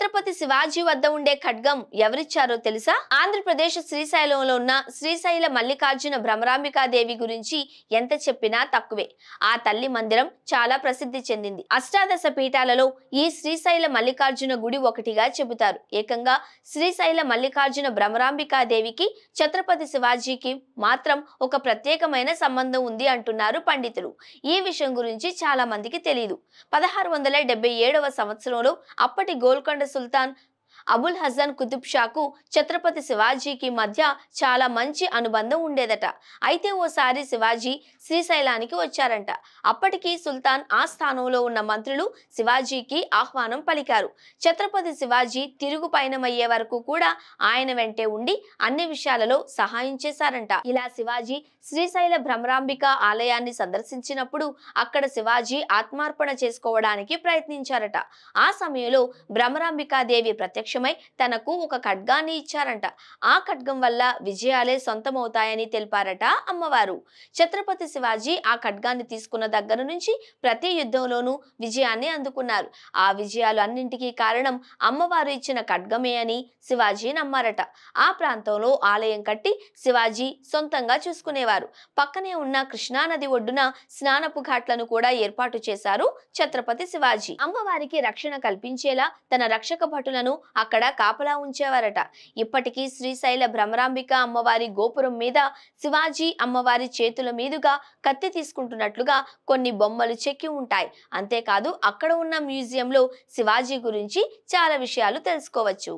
ఛత్రపతి శివాజీ వద్ద ఉండే ఖడ్గం ఎవరిచ్చారో తెలుసా? ఆంధ్రప్రదేశ్ శ్రీశైలంలో ఉన్న శ్రీశైల మల్లికార్జున భ్రమరాంబికాదేవి గురించి ఎంత చెప్పినా తక్కువే. ఆ తల్లి మందిరం చాలా ప్రసిద్ధి చెందింది. అష్టాదశ పీఠాలలో ఈ శ్రీశైల మల్లికార్జున గుడి ఒకటిగా చెబుతారు. ఏకంగా శ్రీశైల మల్లికార్జున భ్రమరాంబికాదేవికి ఛత్రపతి శివాజీకి మాత్రం ఒక ప్రత్యేకమైన సంబంధం ఉంది అంటున్నారు పండితులు. ఈ విషయం గురించి చాలా మందికి తెలియదు. 1677వ సంవత్సరంలో అప్పటి గోల్కొండ సుల్తాన్ అబుల్ హసన్ కుతుబ్ షాకు ఛత్రపతి శివాజీకి మధ్య చాలా మంచి అనుబంధం ఉండేదట. అయితే ఓసారి శివాజీ శ్రీశైలానికి వచ్చారంట. అప్పటికి సుల్తాన్ ఆ స్థానంలో ఉన్న మంత్రులు శివాజీకి ఆహ్వానం పలికారు. ఛత్రపతి శివాజీ తిరుగు పయనమయ్యే వరకు కూడా ఆయన వెంటే ఉండి అన్ని విషయాలలో సహాయం చేశారంట. ఇలా శివాజీ శ్రీశైల భ్రమరాంబిక ఆలయాన్ని సందర్శించినప్పుడు అక్కడ శివాజీ ఆత్మార్పణ చేసుకోవడానికి ప్రయత్నించారట. ఆ సమయంలో భ్రమరాంబికాదేవి ప్రత్యక్షమై తనకు ఒక ఖడ్గాన్ని ఇచ్చారంట. ఆ ఖడ్గం వల్ల విజయాలే సొంతమవుతాయని తెలిపారట అమ్మవారు. ఛత్రపతి శివాజీ ఆ ఖడ్గాన్ని తీసుకున్న దగ్గర నుంచి ప్రతి యుద్ధంలోనూ విజయాన్ని అందుకున్నారు. ఆ విజయాలు అన్నింటికీ కారణం అమ్మవారు ఇచ్చిన ఖడ్గమే అని శివాజీ నమ్మారట. ఆ ప్రాంతంలో ఆలయం కట్టి శివాజీ సొంతంగా చూసుకునేవారు. పక్కనే ఉన్న కృష్ణానది ఒడ్డున స్నానపు ఘాట్లను కూడా ఏర్పాటు చేశారు ఛత్రపతి శివాజీ. అమ్మవారికి రక్షణ కల్పించేలా తన రక్షక భటులను అక్కడ కాపలా ఉంచేవారట. ఇప్పటికీ శ్రీశైల భ్రమరాంబిక అమ్మవారి గోపురం మీద శివాజీ అమ్మవారి చేతుల మీదుగా కత్తి తీసుకుంటున్నట్లుగా కొన్ని బొమ్మలు చెక్కి ఉంటాయి. అంతేకాదు అక్కడ ఉన్న మ్యూజియంలో శివాజీ గురించి చాలా విషయాలు తెలుసుకోవచ్చు.